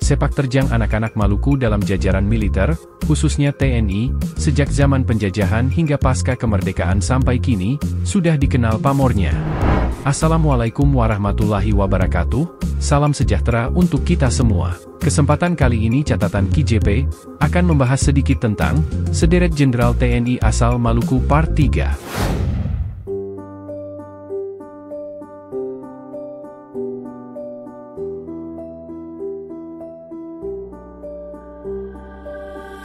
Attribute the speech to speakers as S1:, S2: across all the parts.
S1: sepak terjang anak-anak Maluku dalam jajaran militer, khususnya TNI, sejak zaman penjajahan hingga pasca kemerdekaan sampai kini, sudah dikenal pamornya. Assalamualaikum warahmatullahi wabarakatuh, salam sejahtera untuk kita semua. Kesempatan kali ini catatan KJP akan membahas sedikit tentang sederet Jenderal TNI asal Maluku Part 3.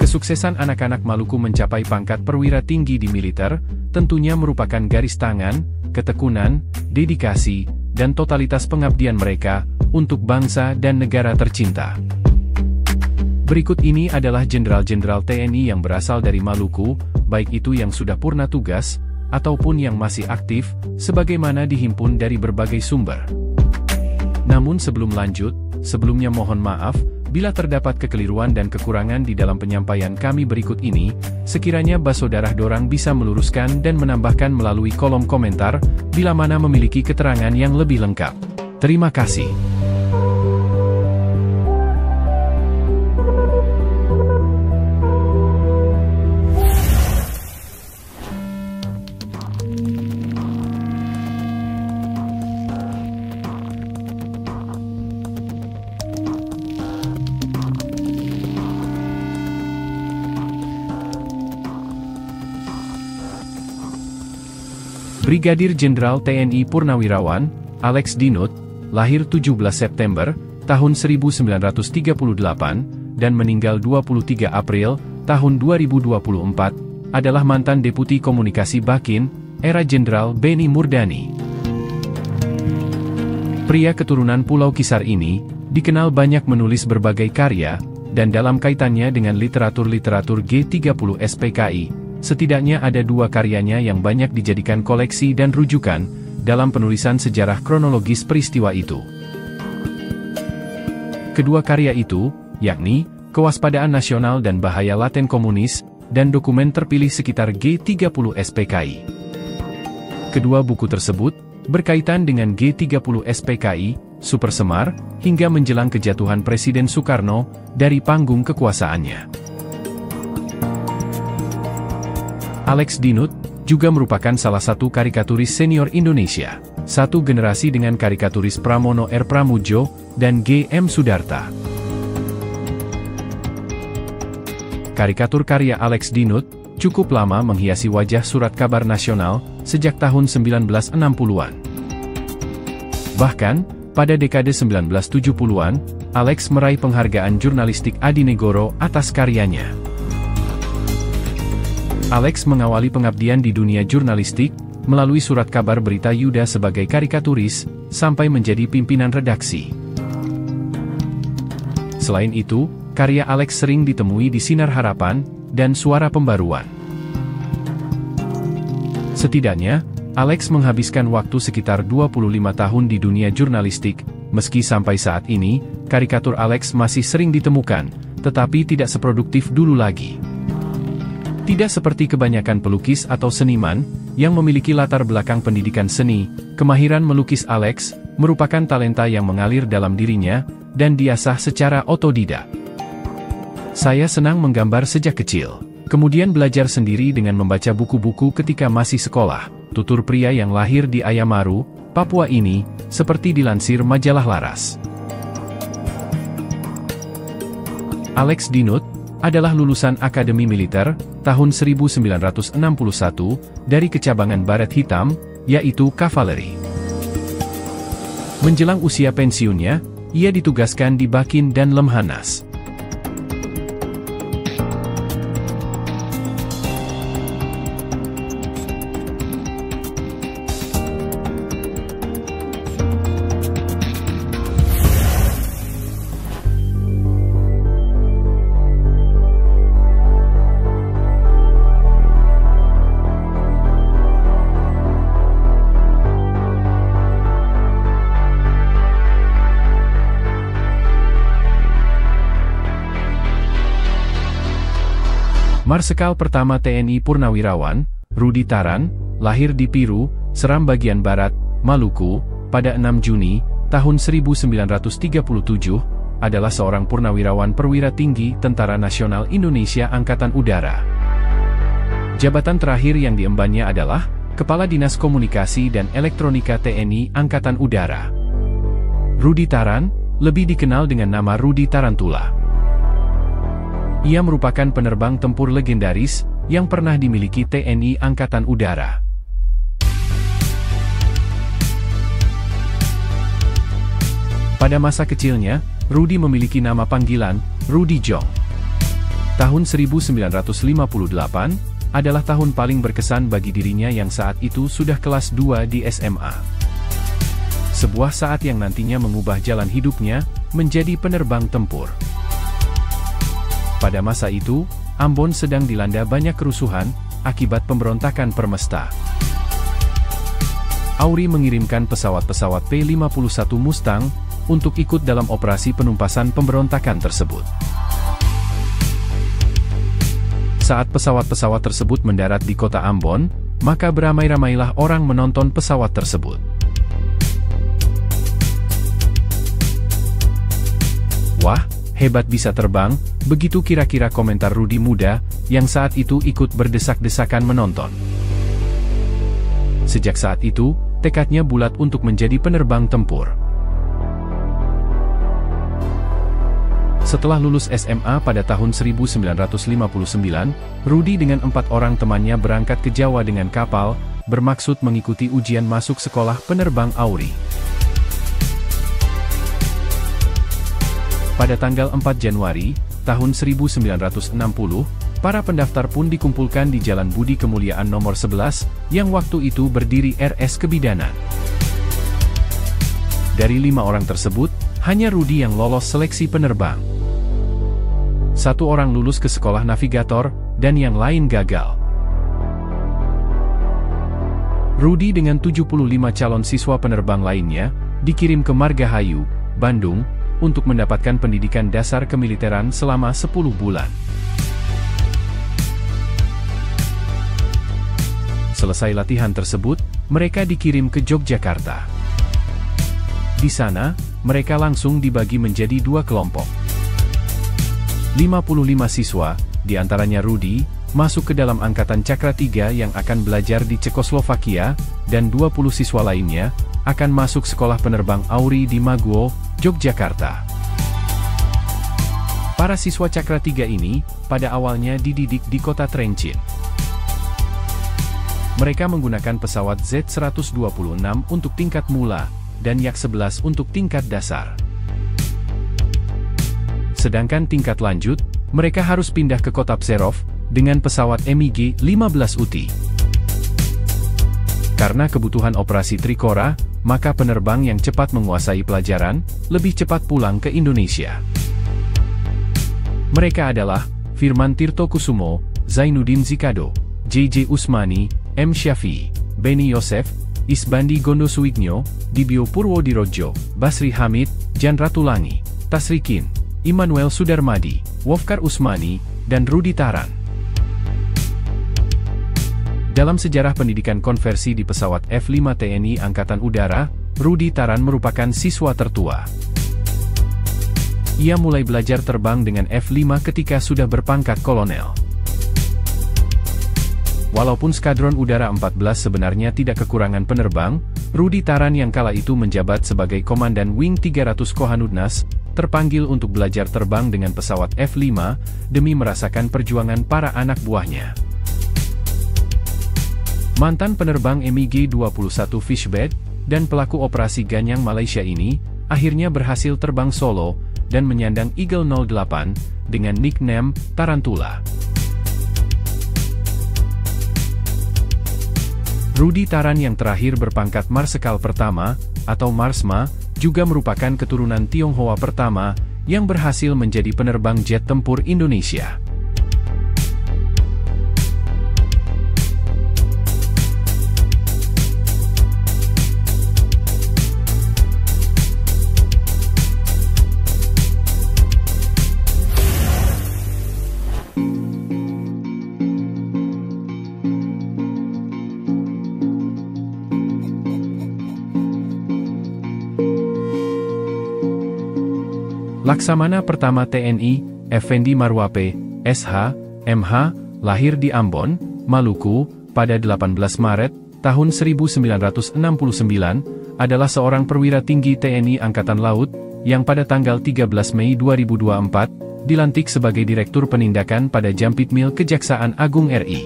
S1: Kesuksesan anak-anak Maluku mencapai pangkat perwira tinggi di militer, tentunya merupakan garis tangan, ketekunan, dedikasi, dan totalitas pengabdian mereka untuk bangsa dan negara tercinta. Berikut ini adalah jenderal-jenderal TNI yang berasal dari Maluku, baik itu yang sudah purna tugas, ataupun yang masih aktif, sebagaimana dihimpun dari berbagai sumber. Namun sebelum lanjut, sebelumnya mohon maaf, bila terdapat kekeliruan dan kekurangan di dalam penyampaian kami berikut ini, sekiranya Basodara Dorang bisa meluruskan dan menambahkan melalui kolom komentar, bila mana memiliki keterangan yang lebih lengkap. Terima kasih. Brigadir Jenderal TNI Purnawirawan, Alex Dinut, lahir 17 September, tahun 1938, dan meninggal 23 April, tahun 2024, adalah mantan Deputi Komunikasi Bakin, era Jenderal Beni Murdani. Pria keturunan Pulau Kisar ini, dikenal banyak menulis berbagai karya, dan dalam kaitannya dengan literatur-literatur G30 SPKI, setidaknya ada dua karyanya yang banyak dijadikan koleksi dan rujukan dalam penulisan sejarah kronologis peristiwa itu. Kedua karya itu, yakni Kewaspadaan Nasional dan Bahaya Laten Komunis, dan dokumen terpilih sekitar G30 SPKI. Kedua buku tersebut berkaitan dengan G30 SPKI, Super Semar, hingga menjelang kejatuhan Presiden Soekarno dari panggung kekuasaannya. Alex Dinut juga merupakan salah satu karikaturis senior Indonesia, satu generasi dengan karikaturis Pramono R. Pramujo dan G. M. Sudarta. Karikatur karya Alex Dinut cukup lama menghiasi wajah Surat Kabar Nasional sejak tahun 1960-an. Bahkan, pada dekade 1970-an, Alex meraih penghargaan jurnalistik Adi Negoro atas karyanya. Alex mengawali pengabdian di dunia jurnalistik, melalui Surat Kabar Berita Yuda sebagai karikaturis, sampai menjadi pimpinan redaksi. Selain itu, karya Alex sering ditemui di Sinar Harapan, dan Suara Pembaruan. Setidaknya, Alex menghabiskan waktu sekitar 25 tahun di dunia jurnalistik, meski sampai saat ini, karikatur Alex masih sering ditemukan, tetapi tidak seproduktif dulu lagi. Tidak seperti kebanyakan pelukis atau seniman, yang memiliki latar belakang pendidikan seni, kemahiran melukis Alex, merupakan talenta yang mengalir dalam dirinya, dan diasah secara otodidak. Saya senang menggambar sejak kecil, kemudian belajar sendiri dengan membaca buku-buku ketika masih sekolah, tutur pria yang lahir di Ayamaru, Papua ini, seperti dilansir majalah Laras. Alex Dinut adalah lulusan Akademi Militer, tahun 1961, dari kecabangan Baret Hitam, yaitu kavaleri. Menjelang usia pensiunnya, ia ditugaskan di Bakin dan Lemhanas. Marsekal pertama TNI Purnawirawan, Rudi Taran, lahir di Piru, Seram bagian Barat, Maluku, pada 6 Juni, tahun 1937, adalah seorang purnawirawan perwira tinggi Tentara Nasional Indonesia Angkatan Udara. Jabatan terakhir yang diembannya adalah Kepala Dinas Komunikasi dan Elektronika TNI Angkatan Udara. Rudi Taran, lebih dikenal dengan nama Rudi Tarantula. Ia merupakan penerbang tempur legendaris yang pernah dimiliki TNI Angkatan Udara. Pada masa kecilnya, Rudi memiliki nama panggilan, Rudi Jong. Tahun 1958 adalah tahun paling berkesan bagi dirinya yang saat itu sudah kelas 2 di SMA. Sebuah saat yang nantinya mengubah jalan hidupnya menjadi penerbang tempur. Pada masa itu, Ambon sedang dilanda banyak kerusuhan akibat pemberontakan Permesta. Auri mengirimkan pesawat-pesawat P-51 Mustang untuk ikut dalam operasi penumpasan pemberontakan tersebut. Saat pesawat-pesawat tersebut mendarat di kota Ambon, maka beramai-ramailah orang menonton pesawat tersebut. Wah, hebat bisa terbang, begitu kira-kira komentar Rudi muda, yang saat itu ikut berdesak-desakan menonton. Sejak saat itu, tekadnya bulat untuk menjadi penerbang tempur. Setelah lulus SMA pada tahun 1959, Rudi dengan 4 orang temannya berangkat ke Jawa dengan kapal, bermaksud mengikuti ujian masuk sekolah penerbang Auri. Pada tanggal 4 Januari, tahun 1960, para pendaftar pun dikumpulkan di Jalan Budi Kemuliaan nomor 11, yang waktu itu berdiri RS Kebidanan. Dari 5 orang tersebut, hanya Rudi yang lolos seleksi penerbang. 1 orang lulus ke sekolah navigator, dan yang lain gagal. Rudi dengan 75 calon siswa penerbang lainnya, dikirim ke Margahayu, Bandung, untuk mendapatkan pendidikan dasar kemiliteran selama 10 bulan. Selesai latihan tersebut, mereka dikirim ke Yogyakarta. Di sana, mereka langsung dibagi menjadi 2 kelompok. 55 siswa, diantaranya Rudi, masuk ke dalam Angkatan Cakra 3 yang akan belajar di Cekoslovakia, dan 20 siswa lainnya, akan masuk sekolah penerbang Auri di Maguwo, Yogyakarta. Para siswa Cakra 3 ini, pada awalnya dididik di kota Trencin. Mereka menggunakan pesawat Z-126 untuk tingkat mula, dan Yak-11 untuk tingkat dasar. Sedangkan tingkat lanjut, mereka harus pindah ke kota Pserov, dengan pesawat MiG-15 UTI. Karena kebutuhan operasi Trikora, maka penerbang yang cepat menguasai pelajaran, lebih cepat pulang ke Indonesia. Mereka adalah Firman Tirtokusumo, Zainuddin Zikado, JJ Usmani, M. Syafi'i, Beni Yosef, Isbandi Gondosuwigno, Dibyo Purwodirodjo, Basri Hamid, Jan Ratulangi, Tasrikin, Immanuel Sudarmadi, Wolfkar Usmani, dan Rudi Taran. Dalam sejarah pendidikan konversi di pesawat F-5 TNI Angkatan Udara, Rudi Taran merupakan siswa tertua. Ia mulai belajar terbang dengan F-5 ketika sudah berpangkat kolonel. Walaupun Skadron Udara 14 sebenarnya tidak kekurangan penerbang, Rudi Taran yang kala itu menjabat sebagai Komandan Wing 300 Kohanudnas, terpanggil untuk belajar terbang dengan pesawat F-5, demi merasakan perjuangan para anak buahnya. Mantan penerbang MiG-21 Fishbed, dan pelaku operasi Ganyang Malaysia ini, akhirnya berhasil terbang solo, dan menyandang Eagle 08, dengan nickname Tarantula. Rudi Taran yang terakhir berpangkat Marsekal pertama, atau Marsma, juga merupakan keturunan Tionghoa pertama, yang berhasil menjadi penerbang jet tempur Indonesia. Laksamana Pertama TNI, Effendi Marwape, SH, MH, lahir di Ambon, Maluku, pada 18 Maret, tahun 1969, adalah seorang perwira tinggi TNI Angkatan Laut, yang pada tanggal 13 Mei 2024, dilantik sebagai Direktur Penindakan pada Jampitmil Kejaksaan Agung RI.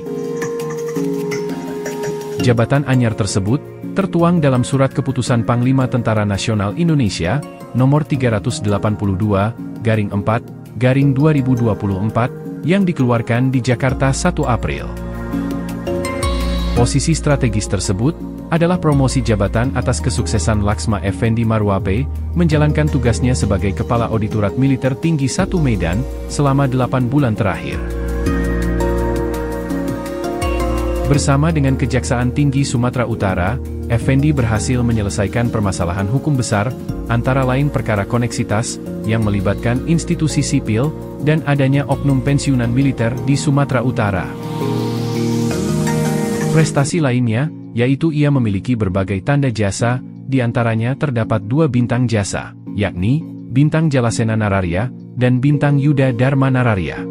S1: Jabatan anyar tersebut, tertuang dalam Surat Keputusan Panglima Tentara Nasional Indonesia, nomor 382/4/2024, yang dikeluarkan di Jakarta 1 April. Posisi strategis tersebut, adalah promosi jabatan atas kesuksesan Laksma Effendi Marwape, menjalankan tugasnya sebagai Kepala Auditorat Militer Tinggi 1 Medan, selama 8 bulan terakhir. Bersama dengan Kejaksaan Tinggi Sumatera Utara, Effendi berhasil menyelesaikan permasalahan hukum besar, antara lain perkara koneksitas, yang melibatkan institusi sipil, dan adanya oknum pensiunan militer di Sumatera Utara. Prestasi lainnya, yaitu ia memiliki berbagai tanda jasa, diantaranya terdapat 2 bintang jasa, yakni, Bintang Jalasena Nararia, dan Bintang Yuda Dharma Nararia.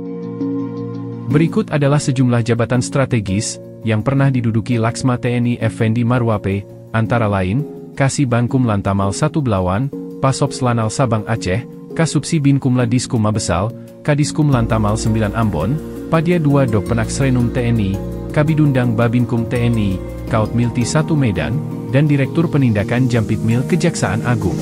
S1: Berikut adalah sejumlah jabatan strategis, yang pernah diduduki Laksma TNI Effendi Marwape, antara lain, Kasibangkum Lantamal 1 Belawan, Pasops Lanal Sabang Aceh, Kasubsi Binkumla Diskum Mabesal, Kadiskum Lantamal 9 Ambon, Padya 2 Doppenak Srenum TNI, Kabidundang Babinkum TNI, Kaut Milti 1 Medan, dan Direktur Penindakan Jampitmil Kejaksaan Agung.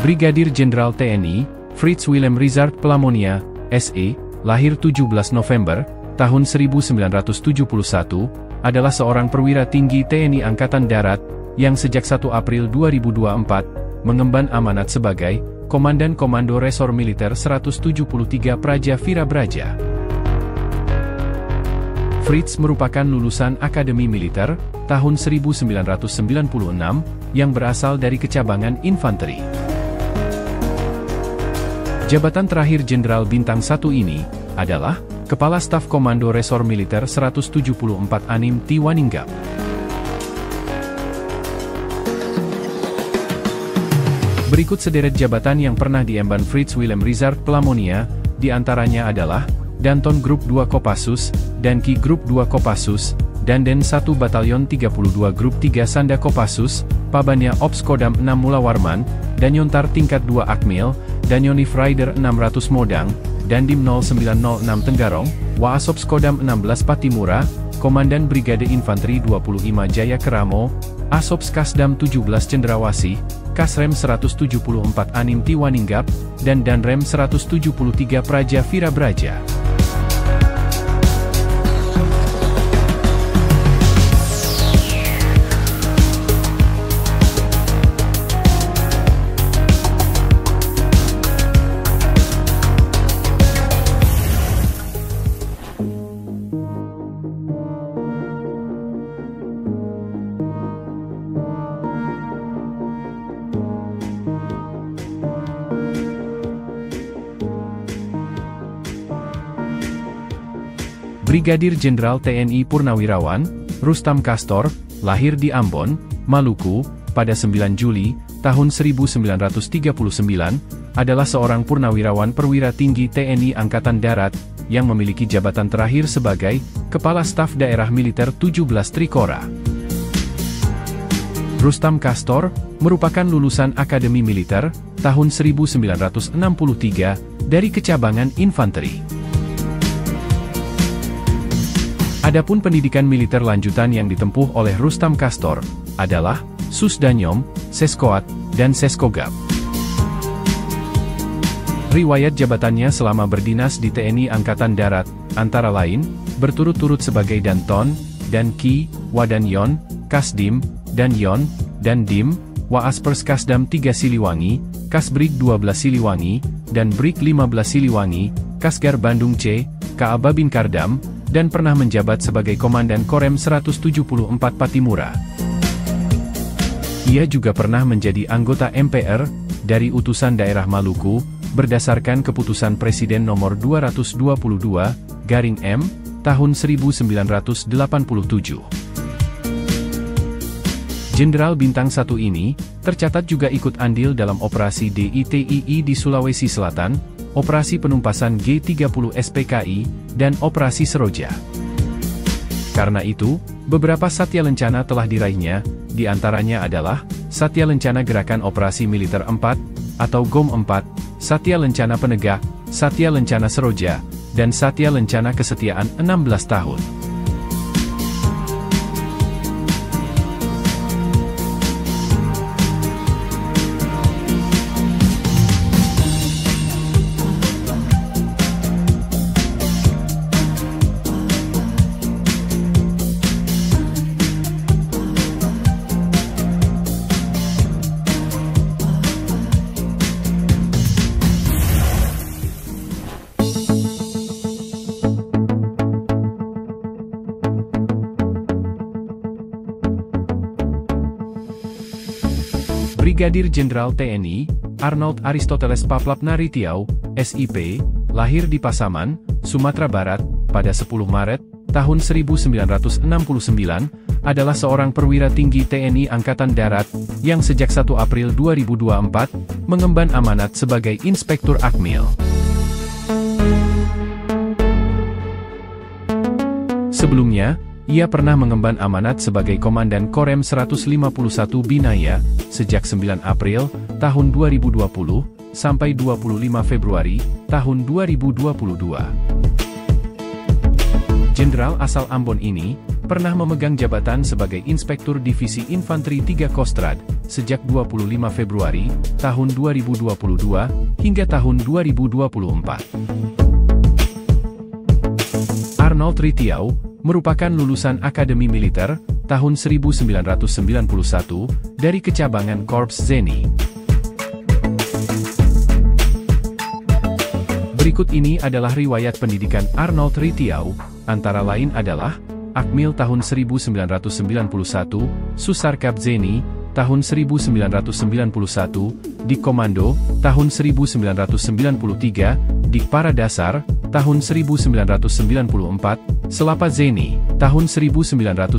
S1: Brigadir Jenderal TNI, Frits Willem Rizard Pelamonia, SE, lahir 17 November, tahun 1971, adalah seorang perwira tinggi TNI Angkatan Darat, yang sejak 1 April 2024, mengemban amanat sebagai Komandan Komando Resor Militer 173 Praja Vira Braja. Frits merupakan lulusan Akademi Militer, tahun 1996, yang berasal dari kecabangan infanteri. Jabatan terakhir Jenderal Bintang 1 ini, adalah Kepala Staf Komando Resor Militer 174 Anim T. Waninggap. Berikut sederet jabatan yang pernah diemban Frits Willem Rizard Pelamonia, diantaranya adalah Danton Grup 2 Kopassus, Danki Grup 2 Kopassus, Danden 1 Batalion 32 Grup 3 Sanda Kopassus, Pabanya Ops Kodam 6 Mulawarman, Danyontar Tingkat 2 Akmil, Danyonif Rider 600 Modang, Dandim 0906 Tenggarong, Waasops Kodam 16 Patimura, Komandan Brigade Infanteri 25 Jaya Keramo, Asops Kasdam 17 Cendrawasih, Kasrem 174 Anim T. Waninggap, dan Danrem 173 Praja Vira Braja. Brigadir Jenderal TNI Purnawirawan, Rustam Kastor, lahir di Ambon, Maluku, pada 9 Juli, tahun 1939, adalah seorang purnawirawan perwira tinggi TNI Angkatan Darat, yang memiliki jabatan terakhir sebagai Kepala Staf Daerah Militer 17 Trikora. Rustam Kastor, merupakan lulusan Akademi Militer, tahun 1963, dari kecabangan infanteri. Adapun pendidikan militer lanjutan yang ditempuh oleh Rustam Kastor, adalah Susdanyom, Seskoat, dan Seskogap. Riwayat jabatannya selama berdinas di TNI Angkatan Darat, antara lain, berturut-turut sebagai Danton, Danki, Wadanyon, Kasdim, Danyon, Dandim, Waaspers Kasdam 3 Siliwangi, Kasbrig 12 Siliwangi, dan Brig 15 Siliwangi, Kasgar Bandung C, Ka Babin Kardam, dan pernah menjabat sebagai Komandan Korem 174 Patimura. Ia juga pernah menjadi anggota MPR, dari utusan daerah Maluku, berdasarkan keputusan Presiden nomor 222, M, tahun 1987. Jenderal Bintang 1 ini, tercatat juga ikut andil dalam operasi DITII di Sulawesi Selatan, operasi penumpasan G30 SPKI, dan operasi Seroja. Karena itu, beberapa Satya Lencana telah diraihnya, di antaranya adalah Satya Lencana Gerakan Operasi Militer 4, atau GOM 4, Satya Lencana Penegak, Satya Lencana Seroja, dan Satya Lencana Kesetiaan 16 tahun. Brigadir Jenderal TNI, Arnold Aristoteles Paplapnaritiau, SIP, lahir di Pasaman, Sumatera Barat, pada 10 Maret, tahun 1969, adalah seorang perwira tinggi TNI Angkatan Darat, yang sejak 1 April 2024, mengemban amanat sebagai Inspektur Akmil. Sebelumnya, ia pernah mengemban amanat sebagai Komandan Korem 151 Binaya, sejak 9 April, tahun 2020, sampai 25 Februari, tahun 2022. Jenderal asal Ambon ini, pernah memegang jabatan sebagai Inspektur Divisi Infanteri 3 Kostrad, sejak 25 Februari, tahun 2022, hingga tahun 2024. Arnold Ritiau, merupakan lulusan Akademi Militer, tahun 1991, dari kecabangan Korps Zeni. Berikut ini adalah riwayat pendidikan Arnold Ritiau, antara lain adalah, Akmil tahun 1991, Susarkap Zeni, tahun 1991, Dik Komando, tahun 1993, Dik Paradasar, tahun 1994, Selapa Zeni, tahun 1998,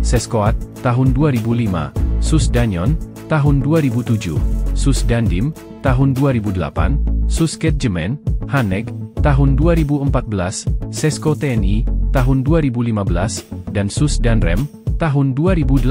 S1: Seskoat, tahun 2005, Sus Danyon, tahun 2007, Sus Dandim, tahun 2008, Susket Jemen, Haneg, tahun 2014, Sesko TNI, tahun 2015, dan Sus Danrem, tahun 2018.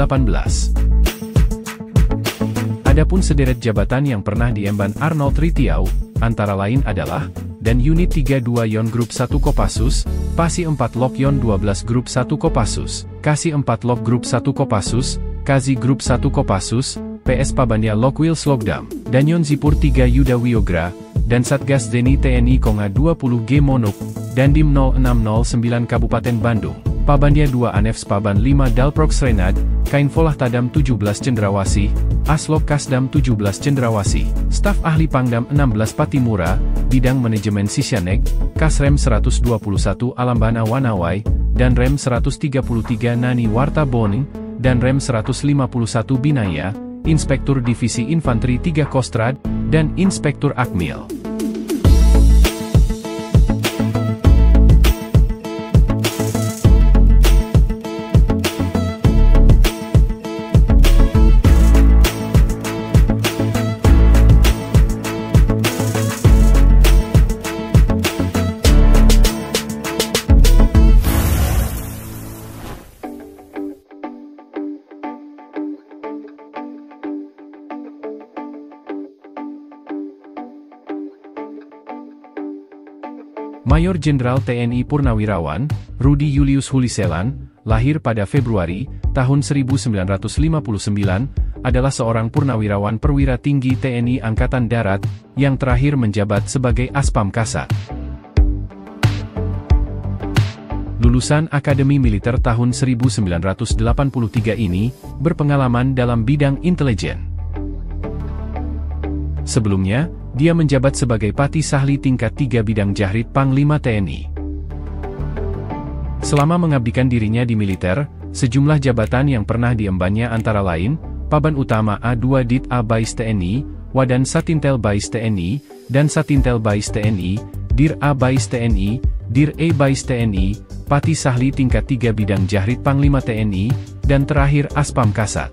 S1: Adapun sederet jabatan yang pernah diemban Arnold Ritiau, antara lain adalah, dan Unit 32 Yon Grup 1 Kopassus, Pasi 4 Lok Yon 12 Grup 1 Kopassus, Kasi 4 Lok Grup 1 Kopassus, Kazi Grup 1 Kopassus, PS Pabandia Lokwil Slogdam, dan Yon Zipur 3 Yuda Wiogra, dan Satgas Zeni TNI Konga 20G Monuk, Dandim 0609 Kabupaten Bandung, Pabandia 2 Anefs Paban 5 Dalprox Renad, Kainfolah Tadam 17 Cendrawasih, Aslok Kasdam 17 Cendrawasih, Staf Ahli Pangdam 16 Patimura, Bidang Manajemen Sisyanek, Kasrem 121 Alambana Wanawai, dan Rem 133 Nani Warta Boning, dan Rem 151 Binaya, Inspektur Divisi Infanteri 3 Kostrad, dan Inspektur Akmil. Mayor Jenderal TNI Purnawirawan, Rudi Julius Huliselan, lahir pada Februari, tahun 1959, adalah seorang purnawirawan perwira tinggi TNI Angkatan Darat, yang terakhir menjabat sebagai Aspam Kasat. lulusan Akademi Militer tahun 1983 ini, berpengalaman dalam bidang intelijen. Sebelumnya, dia menjabat sebagai Pati Sahli tingkat 3 bidang Jahrit Panglima TNI. Selama mengabdikan dirinya di militer, sejumlah jabatan yang pernah diembannya antara lain, Paban Utama A2 Dit A Bais TNI, Wadan Satintel Bais TNI, dan Satintel Bais TNI, Dir A Bais TNI, Dir E Bais TNI, Pati Sahli tingkat 3 bidang Jahrit Panglima TNI, dan terakhir Aspam Kasat.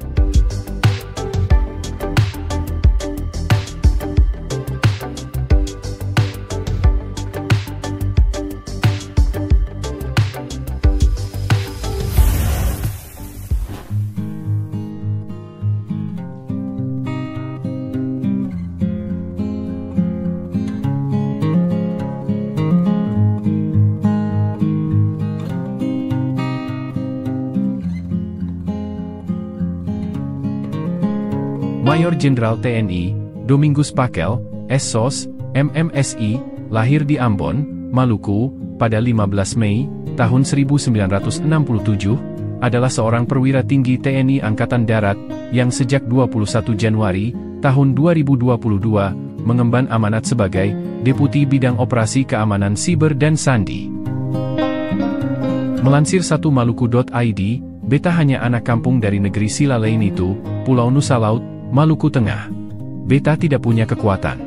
S1: Mayor Jenderal TNI, Domingus Pakel, SSOS, MMSI, lahir di Ambon, Maluku, pada 15 Mei, tahun 1967, adalah seorang perwira tinggi TNI Angkatan Darat, yang sejak 21 Januari, tahun 2022, mengemban amanat sebagai Deputi Bidang Operasi Keamanan Siber dan Sandi. Melansir 1maluku.id, Beta hanya anak kampung dari negeri Silalainitu, Pulau Nusa Laut, Maluku Tengah. Beta tidak punya kekuatan.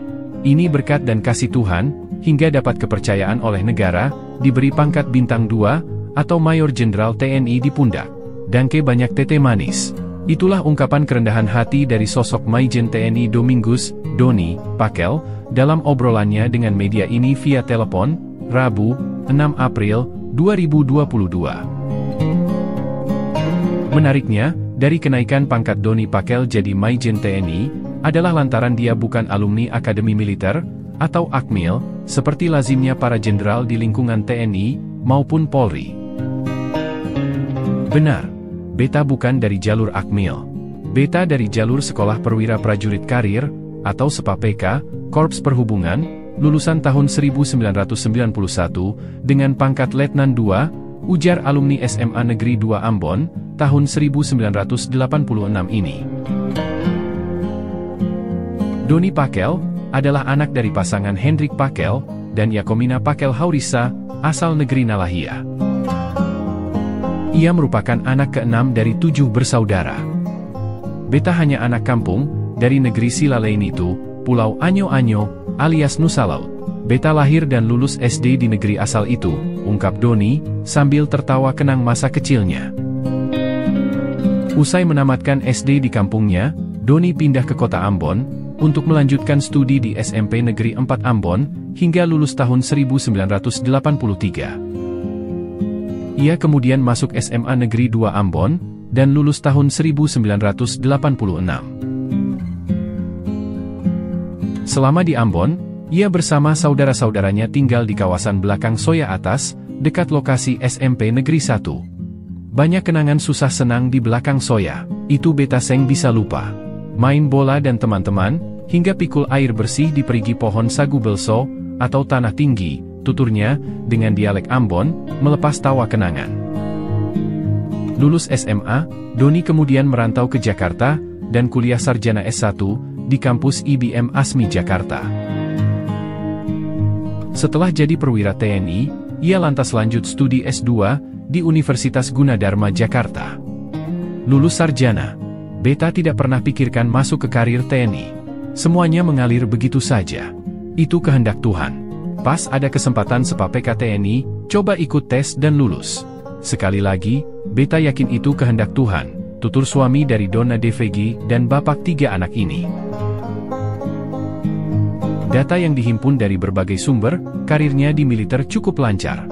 S1: Ini berkat dan kasih Tuhan, hingga dapat kepercayaan oleh negara, diberi pangkat bintang 2, atau Mayor Jenderal TNI di pundak. Dangke banyak tete manis. Itulah ungkapan kerendahan hati dari sosok Maijen TNI Domingus, Doni, Pakel, dalam obrolannya dengan media ini via telepon, Rabu, 6 April, 2022. Menariknya, dari kenaikan pangkat Doni Pakel jadi Maijen TNI, adalah lantaran dia bukan alumni Akademi Militer, atau Akmil, seperti lazimnya para jenderal di lingkungan TNI, maupun Polri. Benar, Beta bukan dari jalur Akmil. Beta dari jalur Sekolah Perwira Prajurit Karir, atau SEPA-PK, Korps Perhubungan, lulusan tahun 1991, dengan pangkat Letnan 2, ujar alumni SMA Negeri 2 Ambon, tahun 1986 ini. Doni Pakel adalah anak dari pasangan Hendrik Pakel dan Yakomina Pakel Haurisa, asal negeri Nalahia. Ia merupakan anak ke-6 dari 7 bersaudara. Beta hanya anak kampung, dari negeri Silalainitu, Pulau Anyo-Anyo, alias Nusa Laut. Beta lahir dan lulus SD di negeri asal itu, ungkap Doni, sambil tertawa kenang masa kecilnya. Usai menamatkan SD di kampungnya, Doni pindah ke kota Ambon, untuk melanjutkan studi di SMP Negeri 4 Ambon, hingga lulus tahun 1983. Ia kemudian masuk SMA Negeri 2 Ambon, dan lulus tahun 1986. Selama di Ambon, ia bersama saudara-saudaranya tinggal di kawasan belakang Soya Atas, dekat lokasi SMP Negeri 1. Banyak kenangan susah senang di belakang Soya, itu Beta Seng bisa lupa. Main bola dan teman-teman, hingga pikul air bersih di perigi pohon sagu belso, atau tanah tinggi, tuturnya, dengan dialek Ambon, melepas tawa kenangan. Lulus SMA, Doni kemudian merantau ke Jakarta, dan kuliah sarjana S1, di kampus IBM ASMI Jakarta. Setelah jadi perwira TNI, ia lantas lanjut studi S2, di Universitas Gunadarma Jakarta. Lulus sarjana, Beta tidak pernah pikirkan masuk ke karir TNI. Semuanya mengalir begitu saja. Itu kehendak Tuhan. Pas ada kesempatan SEPA-PK TNI, coba ikut tes dan lulus. Sekali lagi, Beta yakin itu kehendak Tuhan, tutur suami dari Donna DVG dan bapak 3 anak ini. Data yang dihimpun dari berbagai sumber, karirnya di militer cukup lancar.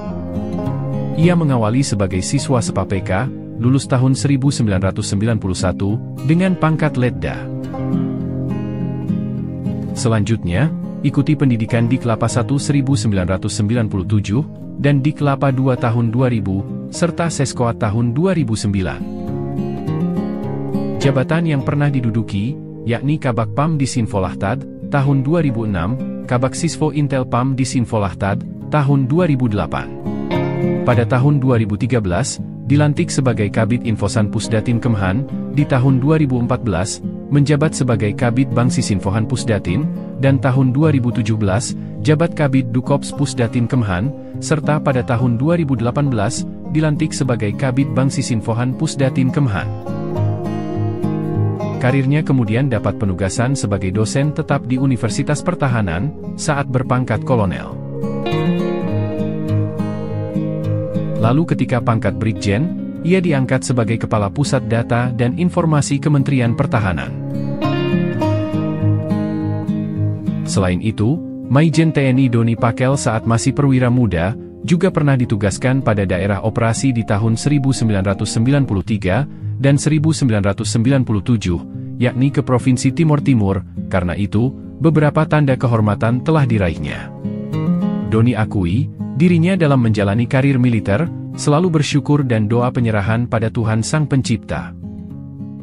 S1: Ia mengawali sebagai siswa SEPA-PK, lulus tahun 1991, dengan pangkat Letda. Selanjutnya, ikuti pendidikan di Kelapa 1 1997, dan di Kelapa 2 tahun 2000, serta Seskoa tahun 2009. Jabatan yang pernah diduduki, yakni Kabak Pam di Sinfolahtad, tahun 2006, Kabak Sisfo Intel Pam di Sinfolahtad, tahun 2008. pada tahun 2013, dilantik sebagai Kabid Infosan Pusdatin Kemhan, di tahun 2014, menjabat sebagai Kabid Bank Sisinfohan Pusdatin, dan tahun 2017, jabat Kabid Dukops Pusdatin Kemhan, serta pada tahun 2018, dilantik sebagai Kabid Bank Sisinfohan Pusdatin Kemhan. Karirnya kemudian dapat penugasan sebagai dosen tetap di Universitas Pertahanan, saat berpangkat kolonel. Lalu ketika pangkat Brigjen, ia diangkat sebagai Kepala Pusat Data dan Informasi Kementerian Pertahanan. Selain itu, Maijen TNI Doni Pakel saat masih perwira muda, juga pernah ditugaskan pada daerah operasi di tahun 1993 dan 1997, yakni ke Provinsi Timur Timur. Karena itu, beberapa tanda kehormatan telah diraihnya. Doni akui, dirinya dalam menjalani karir militer, selalu bersyukur dan doa penyerahan pada Tuhan Sang Pencipta.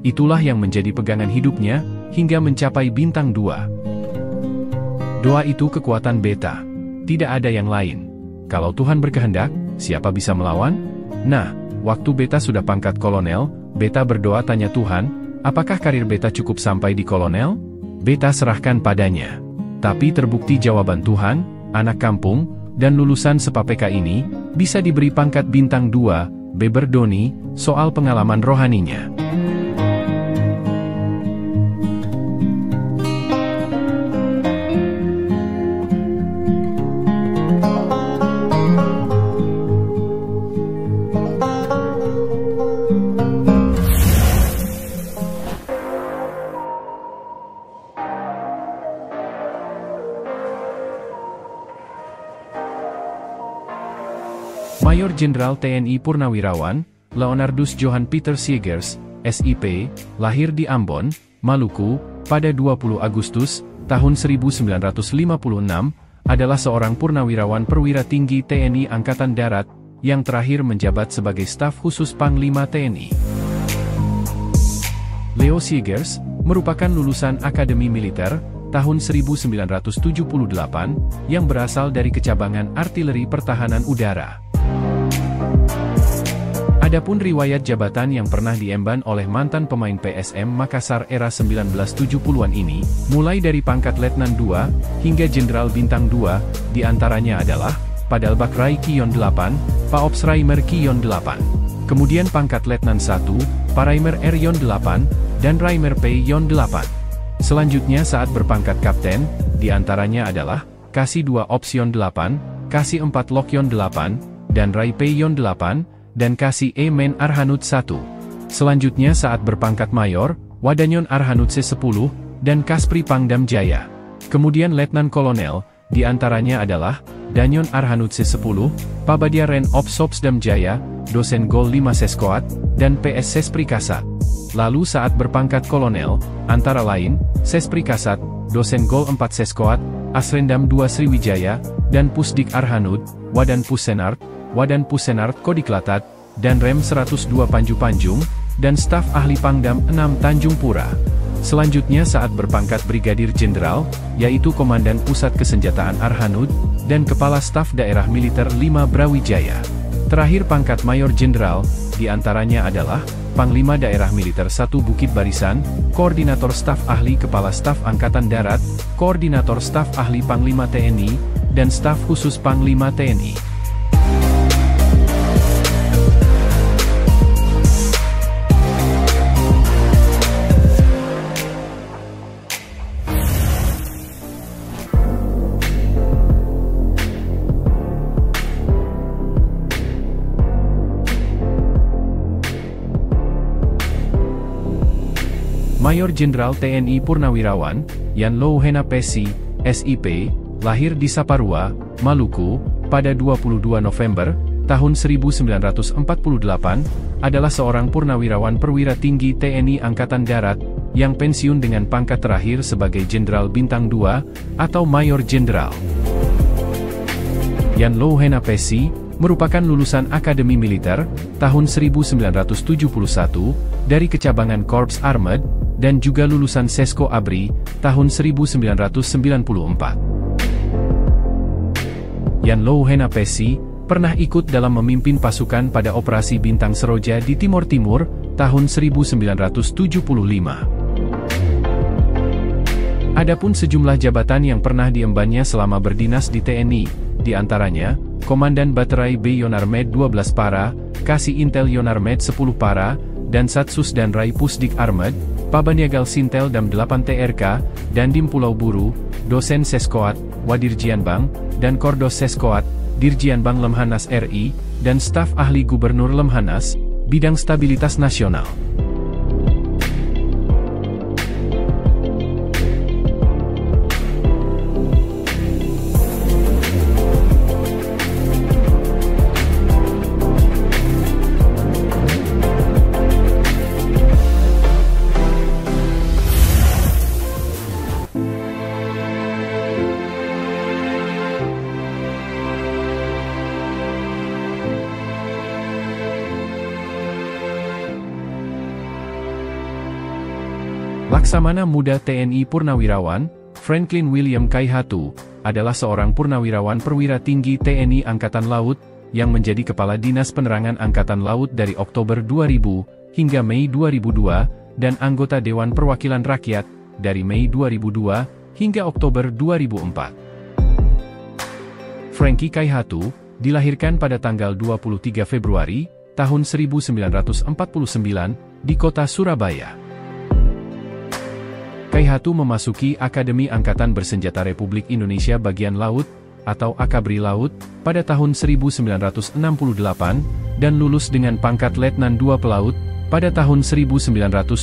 S1: Itulah yang menjadi pegangan hidupnya, hingga mencapai bintang 2. Doa itu kekuatan beta. Tidak ada yang lain. Kalau Tuhan berkehendak, siapa bisa melawan? Nah, waktu beta sudah pangkat kolonel, beta berdoa tanya Tuhan, apakah karir beta cukup sampai di kolonel? Beta serahkan padanya. Tapi terbukti jawaban Tuhan, anak kampung, dan lulusan SEPA-PK ini, bisa diberi pangkat bintang 2, Beber Doni, soal pengalaman rohaninya. Mayor Jenderal TNI Purnawirawan, Leonardus Johan Peter Siegers, SIP, lahir di Ambon, Maluku, pada 20 Agustus, tahun 1956, adalah seorang purnawirawan perwira tinggi TNI Angkatan Darat, yang terakhir menjabat sebagai staf khusus Panglima TNI. Leo Siegers, merupakan lulusan Akademi Militer, tahun 1978, yang berasal dari Kecabangan Artileri Pertahanan Udara. Adapun riwayat jabatan yang pernah diemban oleh mantan pemain PSM Makassar era 1970-an ini, mulai dari pangkat Letnan 2, hingga Jenderal Bintang 2, diantaranya adalah, Padalbak Rai Kion 8, Paops Raimer Kion 8. Kemudian pangkat Letnan 1, Paraimer R Yon 8, dan Raimer P Yon 8. Selanjutnya saat berpangkat Kapten, diantaranya adalah, Kasih 2 Opsion 8, Kasih 4 Lokyon 8, dan Rai P Yon 8, dan Kasih E Men Arhanud 1. Selanjutnya saat berpangkat Mayor, Wadanyon Arhanud C10, dan Kaspri Pangdam Jaya. Kemudian Letnan Kolonel, diantaranya adalah, Danyon Arhanud C10, Pabadia Ren Ops Sopsdam Jaya, Dosen Gol 5 Seskoat, dan PS Sespri Kasat. Lalu saat berpangkat Kolonel, antara lain, Sespri Kasat, Dosen Gol 4 Seskoat, Asrendam 2 Sriwijaya, dan Pusdik Arhanud, Wadan Pusenart, Wadan Pusenart Kodiklatat, dan Rem 102 Panju Panjung, dan staf ahli Pangdam 6 Tanjung Pura. Selanjutnya saat berpangkat Brigadir Jenderal, yaitu Komandan Pusat Kesenjataan Arhanud, dan Kepala Staf Daerah Militer 5 Brawijaya. Terakhir pangkat Mayor Jenderal, diantaranya adalah, Panglima Daerah Militer 1 Bukit Barisan, Koordinator Staf Ahli Kepala Staf Angkatan Darat, Koordinator Staf Ahli Panglima TNI, dan Staf Khusus Panglima TNI. Mayor Jenderal TNI Purnawirawan, Yan Louhena Pesi, SIP, lahir di Saparua, Maluku, pada 22 November, tahun 1948, adalah seorang purnawirawan perwira tinggi TNI Angkatan Darat, yang pensiun dengan pangkat terakhir sebagai Jenderal Bintang 2, atau Mayor Jenderal. Yan Louhena Pesi, merupakan lulusan Akademi Militer, tahun 1971, dari Kecabangan Korps Armed, dan juga lulusan Sesko Abri, tahun 1994. Yan Louhena Pesi, pernah ikut dalam memimpin pasukan pada Operasi Bintang Seroja di Timor Timur, tahun 1975. Adapun sejumlah jabatan yang pernah diembannya selama berdinas di TNI, diantaranya, Komandan Baterai B Yonarmed 12 Para, Kasih Intel Yonarmed 10 Para, dan Satsus dan Rai Pusdik Armed, Pabaniagal Sintel Dam 8 TRK, Dandim Pulau Buru, Dosen Seskoat, Wadirjianbang, dan Kordos Seskoat, Dirjianbang Lemhanas RI, dan staf ahli Gubernur Lemhanas, bidang stabilitas nasional. Laksamana Muda TNI Purnawirawan, Franklin William Kaihatu, adalah seorang purnawirawan perwira tinggi TNI Angkatan Laut, yang menjadi Kepala Dinas Penerangan Angkatan Laut dari Oktober 2000 hingga Mei 2002, dan anggota Dewan Perwakilan Rakyat, dari Mei 2002 hingga Oktober 2004. Franky Kaihatu, dilahirkan pada tanggal 23 Februari, tahun 1949, di kota Surabaya. Kaihatu memasuki Akademi Angkatan Bersenjata Republik Indonesia Bagian Laut, atau Akabri Laut, pada tahun 1968, dan lulus dengan pangkat Letnan II Pelaut, pada tahun 1972.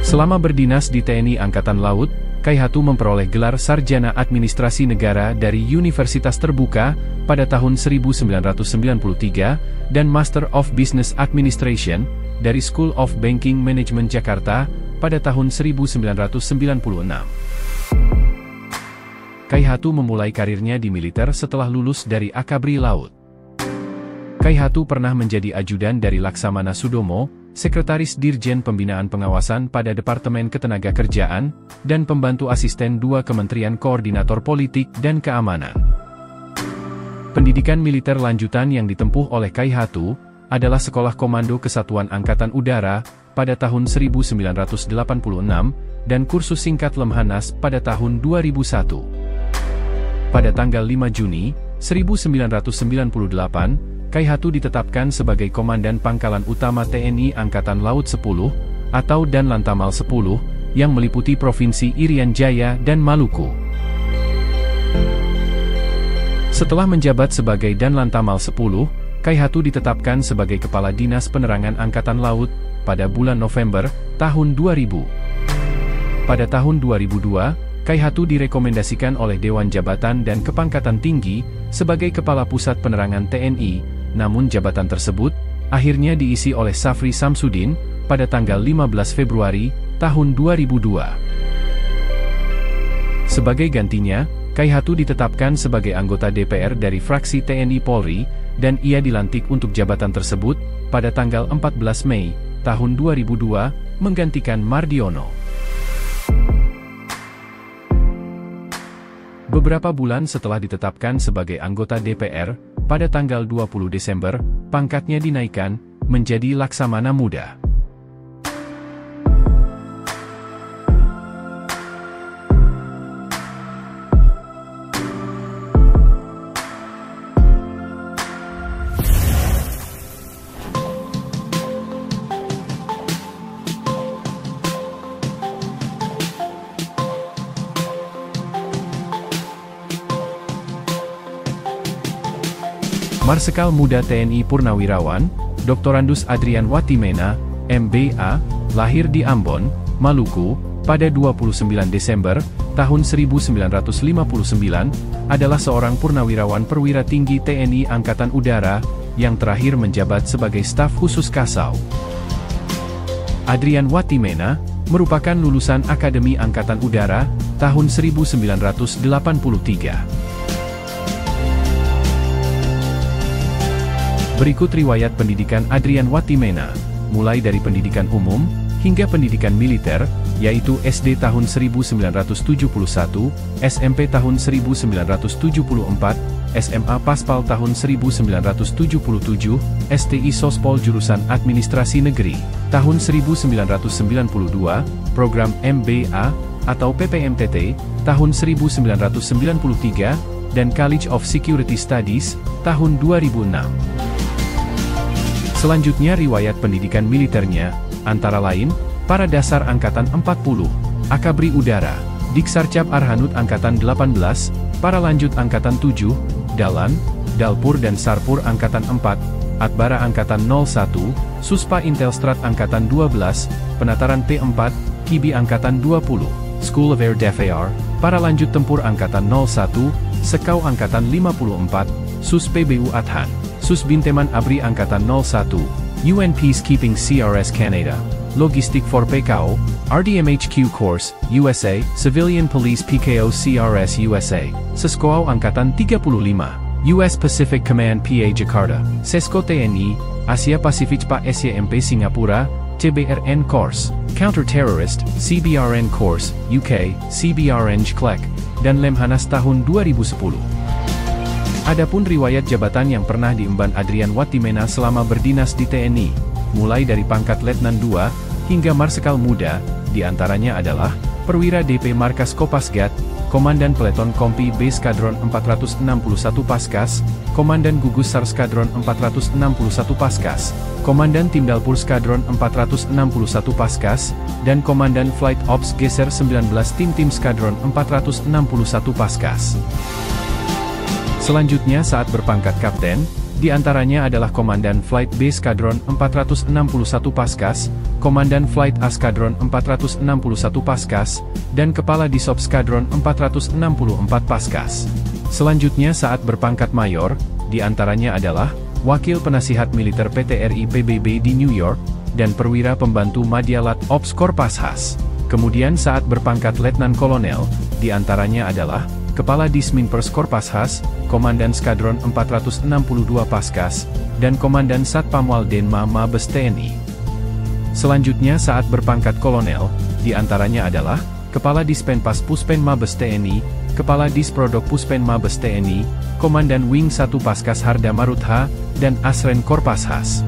S1: Selama berdinas di TNI Angkatan Laut, Kaihatu memperoleh gelar Sarjana Administrasi Negara dari Universitas Terbuka, pada tahun 1993, dan Master of Business Administration, dari School of Banking Management Jakarta, pada tahun 1996. Kaihatu memulai karirnya di militer setelah lulus dari Akabri Laut. Kaihatu pernah menjadi ajudan dari Laksamana Sudomo, Sekretaris Dirjen Pembinaan Pengawasan pada Departemen Ketenagakerjaan, dan pembantu asisten 2 Kementerian Koordinator Politik dan Keamanan. Pendidikan militer lanjutan yang ditempuh oleh Kaihatu adalah Sekolah Komando Kesatuan Angkatan Udara, pada tahun 1986, dan kursus singkat Lemhanas pada tahun 2001. Pada tanggal 5 Juni, 1998, Kaihatu ditetapkan sebagai Komandan Pangkalan Utama TNI Angkatan Laut 10, atau Dan Lantamal 10, yang meliputi Provinsi Irian Jaya dan Maluku. Setelah menjabat sebagai Dan Lantamal 10, Kaihatu ditetapkan sebagai Kepala Dinas Penerangan Angkatan Laut, pada bulan November, tahun 2000. Pada tahun 2002, Kaihatu direkomendasikan oleh Dewan Jabatan dan Kepangkatan Tinggi, sebagai Kepala Pusat Penerangan TNI, namun jabatan tersebut, akhirnya diisi oleh Safri Samsudin, pada tanggal 15 Februari, tahun 2002. Sebagai gantinya, Kaihatu ditetapkan sebagai anggota DPR dari fraksi TNI Polri, dan ia dilantik untuk jabatan tersebut, pada tanggal 14 Mei, tahun 2002, menggantikan Mardiono. Beberapa bulan setelah ditetapkan sebagai anggota DPR, pada tanggal 20 Desember, pangkatnya dinaikkan, menjadi Laksamana Muda. Marsekal Muda TNI Purnawirawan, Dr. Andus Adrian Watimena, MBA, lahir di Ambon, Maluku, pada 29 Desember, tahun 1959, adalah seorang purnawirawan perwira tinggi TNI Angkatan Udara, yang terakhir menjabat sebagai staf khusus Kasau. Adrian Watimena, merupakan lulusan Akademi Angkatan Udara, tahun 1983. Berikut riwayat pendidikan Adrian Watimena, mulai dari pendidikan umum, hingga pendidikan militer, yaitu SD tahun 1971, SMP tahun 1974, SMA Paspal tahun 1977, STI Sospol jurusan Administrasi Negeri, tahun 1992, program MBA, atau PPMTT, tahun 1993, dan College of Security Studies, tahun 2006. Selanjutnya riwayat pendidikan militernya, antara lain, Para Dasar Angkatan 40, Akabri Udara, Diksarcap Arhanud Angkatan 18, Para Lanjut Angkatan 7, Dalan, Dalpur dan Sarpur Angkatan 4, Atbara Angkatan 01, Suspa Intelstrat Angkatan 12, Penataran P4, Kibi Angkatan 20, School of Air DAFAR, Para Lanjut Tempur Angkatan 01, Sekau Angkatan 54, Sus PBU Adhan, Sus Binteman Abri Angkatan 01, UN Peacekeeping CRS Canada, Logistik for PKO, RDMHQ Course, USA, Civilian Police PKO CRS USA, Seskoau Angkatan 35, US Pacific Command PA Jakarta, Sesko TNI, Asia Pasifik PA SYMP Singapura, CBRN Course, Counter-Terrorist, CBRN Course, UK, CBRN Klek, dan Lemhanas tahun 2010. Adapun riwayat jabatan yang pernah diemban Adrian Watimena selama berdinas di TNI, mulai dari pangkat Letnan II, hingga Marsikal Muda, diantaranya adalah, Perwira DP Markas Kopasgat, Komandan Peleton Kompi B Skadron 461 Paskas, Komandan Gugus SAR Skadron 461 Paskas, Komandan Timdalpur Skadron 461 Paskas, dan Komandan Flight Ops Geser 19 Tim Skadron 461 Paskas. Selanjutnya saat berpangkat Kapten, diantaranya adalah Komandan Flight B Skadron 461 Paskas, Komandan Flight A Skadron 461 Paskas, dan Kepala Disop Skadron 464 Paskas. Selanjutnya saat berpangkat Mayor, diantaranya adalah Wakil Penasihat Militer PTRI PBB di New York, dan Perwira Pembantu Madialat Ops Korpashas. Kemudian saat berpangkat Letnan Kolonel, diantaranya adalah Kepala Disminpers Korpashas, Komandan Skadron 462 Paskas, dan Komandan Satpamwal Denma Mabes TNI. Selanjutnya saat berpangkat Kolonel, diantaranya adalah Kepala Dispenpas Puspen Mabes TNI, Kepala Disprodok Puspen Mabes TNI, Komandan Wing 1 Paskas Harda Marutha, dan Asren Korpashas.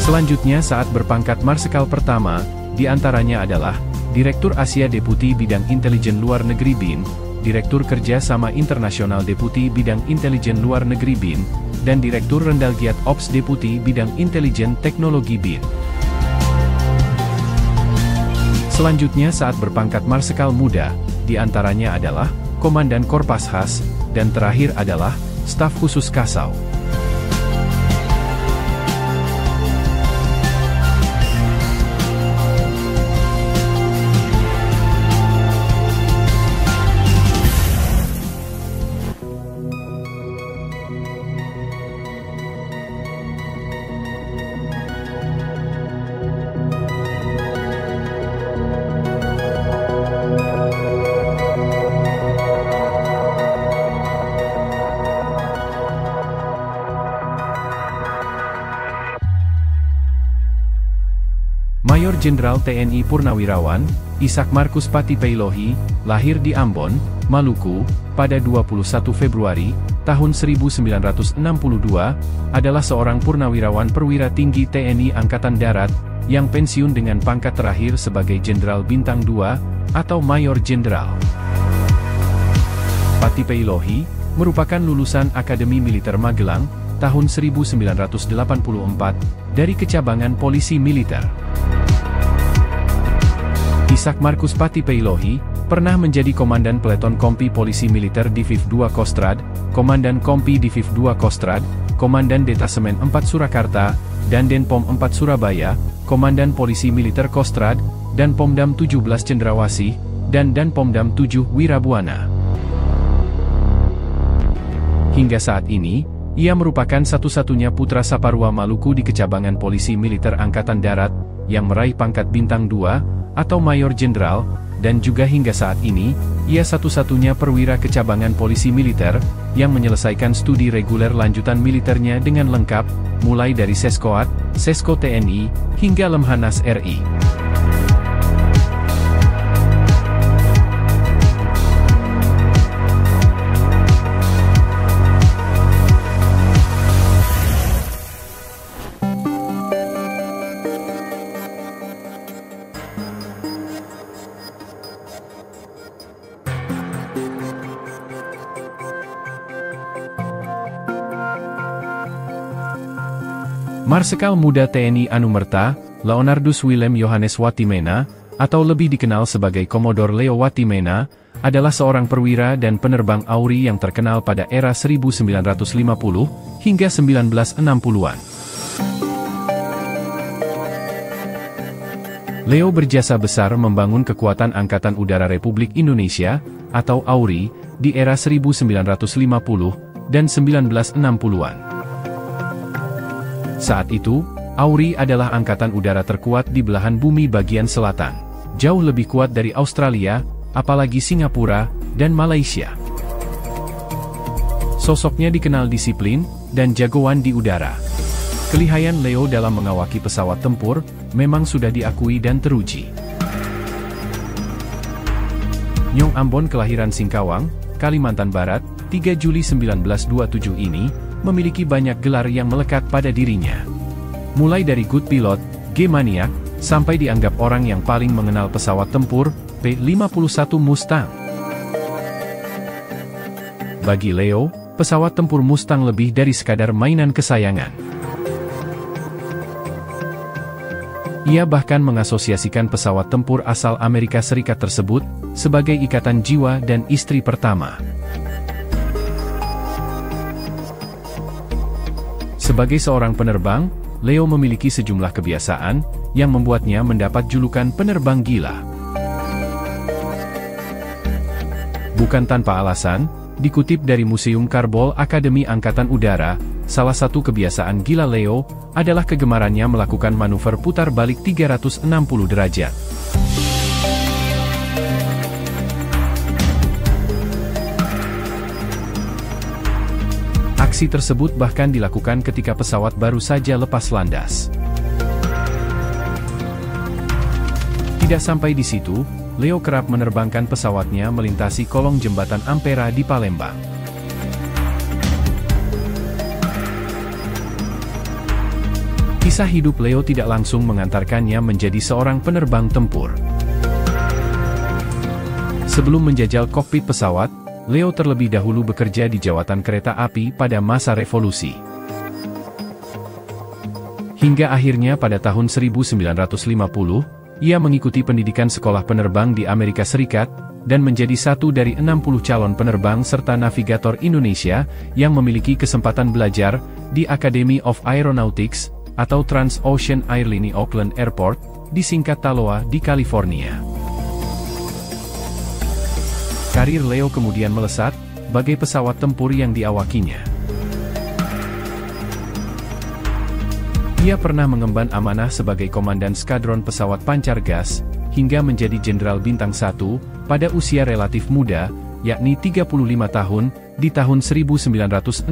S1: Selanjutnya saat berpangkat Marsikal Pertama, diantaranya adalah Direktur Asia Deputi Bidang Intelijen Luar Negeri BIN, Direktur Kerja Sama Internasional Deputi Bidang Intelijen Luar Negeri BIN, dan Direktur Rendalgiat Ops Deputi Bidang Intelijen Teknologi BIN. Selanjutnya saat berpangkat Marsikal Muda, diantaranya adalah Komandan Korpashas, dan terakhir adalah Staf Khusus Kasau. Mayor Jenderal TNI Purnawirawan, Ishak Markus Patipeilohi, lahir di Ambon, Maluku, pada 21 Februari, tahun 1962, adalah seorang purnawirawan perwira tinggi TNI Angkatan Darat, yang pensiun dengan pangkat terakhir sebagai Jenderal Bintang 2, atau Mayor Jenderal. Patipeilohi, merupakan lulusan Akademi Militer Magelang, tahun 1984, dari Kecabangan Polisi Militer. Ishak Markus Patipeilohi, pernah menjadi Komandan Peleton Kompi Polisi Militer Diviv 2 Kostrad, Komandan Kompi Diviv 2 Kostrad, Komandan Detasemen 4 Surakarta, dan Denpom 4 Surabaya, Komandan Polisi Militer Kostrad, dan Pomdam 17 Cendrawasih, dan Pomdam 7 Wirabuana. Hingga saat ini, ia merupakan satu-satunya putra Saparua Maluku di Kecabangan Polisi Militer Angkatan Darat, yang meraih pangkat Bintang 2, atau Mayor Jenderal, dan juga hingga saat ini, ia satu-satunya perwira Kecabangan Polisi Militer, yang menyelesaikan studi reguler lanjutan militernya dengan lengkap, mulai dari Seskoat, Sesko TNI, hingga Lemhanas RI. Marsekal Muda TNI Anumerta, Leonardus Willem Johannes Watimena, atau lebih dikenal sebagai Komodor Leo Watimena, adalah seorang perwira dan penerbang AURI yang terkenal pada era 1950 hingga 1960-an. Leo berjasa besar membangun kekuatan Angkatan Udara Republik Indonesia, atau AURI, di era 1950 dan 1960-an. Saat itu, AURI adalah angkatan udara terkuat di belahan bumi bagian selatan, jauh lebih kuat dari Australia, apalagi Singapura, dan Malaysia. Sosoknya dikenal disiplin dan jagoan di udara. Kelihayan Leo dalam mengawaki pesawat tempur memang sudah diakui dan teruji. Nyong Ambon kelahiran Singkawang, Kalimantan Barat, 3 Juli 1927 ini, memiliki banyak gelar yang melekat pada dirinya. Mulai dari Good Pilot, G-Maniac, sampai dianggap orang yang paling mengenal pesawat tempur, P-51 Mustang. Bagi Leo, pesawat tempur Mustang lebih dari sekadar mainan kesayangan. Ia bahkan mengasosiasikan pesawat tempur asal Amerika Serikat tersebut sebagai ikatan jiwa dan istri pertama. Sebagai seorang penerbang, Leo memiliki sejumlah kebiasaan yang membuatnya mendapat julukan penerbang gila. Bukan tanpa alasan, dikutip dari Museum Karbol Akademi Angkatan Udara, salah satu kebiasaan gila Leo adalah kegemarannya melakukan manuver putar balik 360 derajat. Aksi tersebut bahkan dilakukan ketika pesawat baru saja lepas landas. Tidak sampai di situ, Leo kerap menerbangkan pesawatnya melintasi kolong jembatan Ampera di Palembang. Kisah hidup Leo tidak langsung mengantarkannya menjadi seorang penerbang tempur. Sebelum menjajal kokpit pesawat, Leo terlebih dahulu bekerja di jawatan kereta api pada masa revolusi. Hingga akhirnya pada tahun 1950, ia mengikuti pendidikan sekolah penerbang di Amerika Serikat, dan menjadi satu dari 60 calon penerbang serta navigator Indonesia yang memiliki kesempatan belajar di Academy of Aeronautics, atau Trans-Ocean Airline Oakland Airport, disingkat TALOA di California. Karir Leo kemudian melesat, bagai pesawat tempur yang diawakinya. Ia pernah mengemban amanah sebagai komandan skadron pesawat pancar gas, hingga menjadi Jenderal Bintang 1, pada usia relatif muda, yakni 35 tahun, di tahun 1962.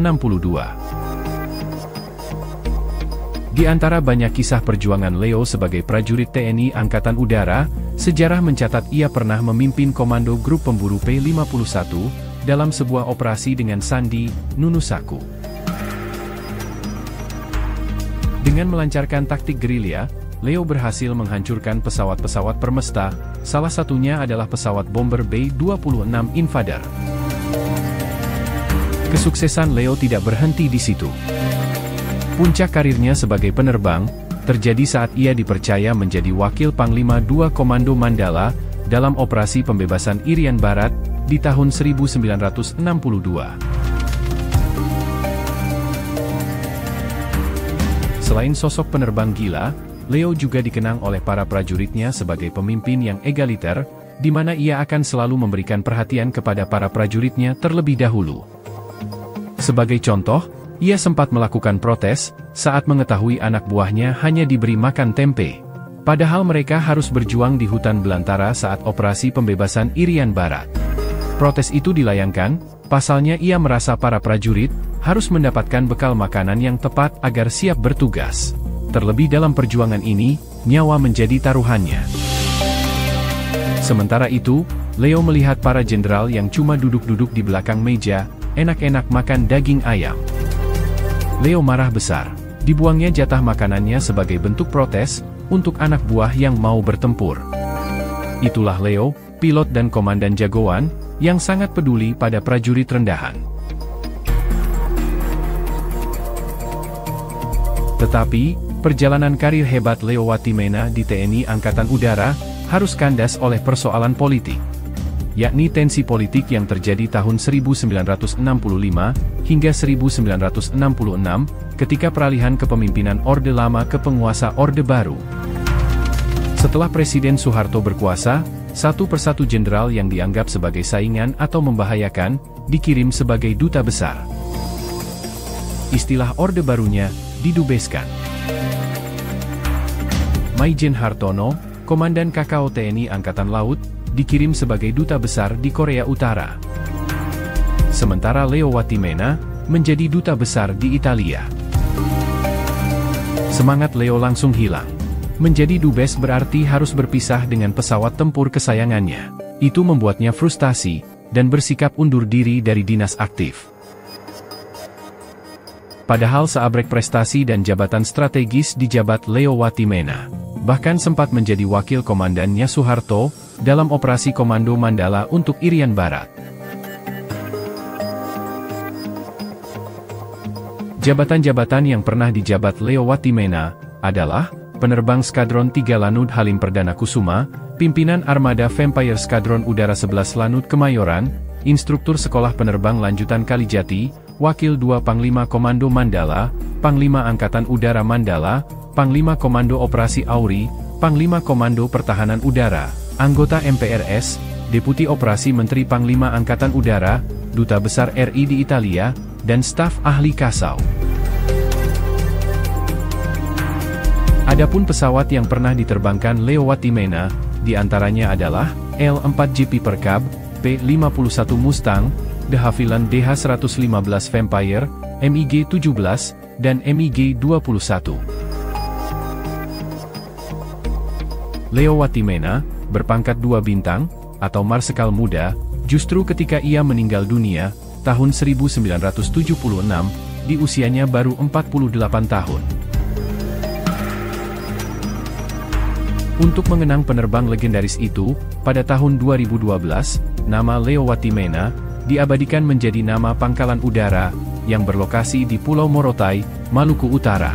S1: Di antara banyak kisah perjuangan Leo sebagai prajurit TNI Angkatan Udara, sejarah mencatat ia pernah memimpin komando grup pemburu P-51 dalam sebuah operasi dengan sandi, Nunusaku. Dengan melancarkan taktik gerilya, Leo berhasil menghancurkan pesawat-pesawat permesta, salah satunya adalah pesawat bomber B-26 Invader. Kesuksesan Leo tidak berhenti di situ. Puncak karirnya sebagai penerbang terjadi saat ia dipercaya menjadi Wakil Panglima II Komando Mandala dalam operasi pembebasan Irian Barat di tahun 1962. Selain sosok penerbang gila, Leo juga dikenang oleh para prajuritnya sebagai pemimpin yang egaliter, di mana ia akan selalu memberikan perhatian kepada para prajuritnya terlebih dahulu. Sebagai contoh, ia sempat melakukan protes saat mengetahui anak buahnya hanya diberi makan tempe, padahal mereka harus berjuang di hutan belantara saat operasi pembebasan Irian Barat. Protes itu dilayangkan, pasalnya ia merasa para prajurit harus mendapatkan bekal makanan yang tepat agar siap bertugas. Terlebih dalam perjuangan ini, nyawa menjadi taruhannya. Sementara itu, Leo melihat para jenderal yang cuma duduk-duduk di belakang meja, enak-enak makan daging ayam. Leo marah besar, dibuangnya jatah makanannya sebagai bentuk protes untuk anak buah yang mau bertempur. Itulah Leo, pilot dan komandan jagoan, yang sangat peduli pada prajurit rendahan. Tetapi, perjalanan karir hebat Leo Watimena di TNI Angkatan Udara harus kandas oleh persoalan politik, yakni tensi politik yang terjadi tahun 1965 hingga 1966 ketika peralihan kepemimpinan Orde Lama ke penguasa Orde Baru. Setelah Presiden Soeharto berkuasa, satu persatu jenderal yang dianggap sebagai saingan atau membahayakan dikirim sebagai duta besar. Istilah Orde Barunya didubeskan. Maijen Hartono, Komandan KKO TNI Angkatan Laut, dikirim sebagai duta besar di Korea Utara. Sementara Leo Watimena menjadi duta besar di Italia. Semangat Leo langsung hilang. Menjadi dubes berarti harus berpisah dengan pesawat tempur kesayangannya. Itu membuatnya frustasi dan bersikap undur diri dari dinas aktif. Padahal seabrek prestasi dan jabatan strategis dijabat Leo Watimena. Bahkan sempat menjadi wakil komandannya Soeharto dalam operasi Komando Mandala untuk Irian Barat. Jabatan-jabatan yang pernah dijabat Leo Watimena adalah penerbang Skadron 3 Lanut Halim Perdana Kusuma, pimpinan Armada Vampire Skadron Udara 11 Lanut Kemayoran, instruktur Sekolah Penerbang Lanjutan Kalijati, Wakil 2 Panglima Komando Mandala, Panglima Angkatan Udara Mandala, Panglima Komando Operasi Auri, Panglima Komando Pertahanan Udara, anggota MPRS, Deputi Operasi Menteri Panglima Angkatan Udara, Duta Besar RI di Italia, dan staf ahli Kasau. Adapun pesawat yang pernah diterbangkan Leo Watimena, diantaranya adalah L-4JP Perkab, P-51 Mustang, De Havilland DH-115 Vampire, MiG-17, dan MiG-21. Leo Watimena, berpangkat 2 bintang, atau Marsekal Muda, justru ketika ia meninggal dunia, tahun 1976, di usianya baru 48 tahun. Untuk mengenang penerbang legendaris itu, pada tahun 2012, nama Leo Watimena diabadikan menjadi nama pangkalan udara yang berlokasi di Pulau Morotai, Maluku Utara.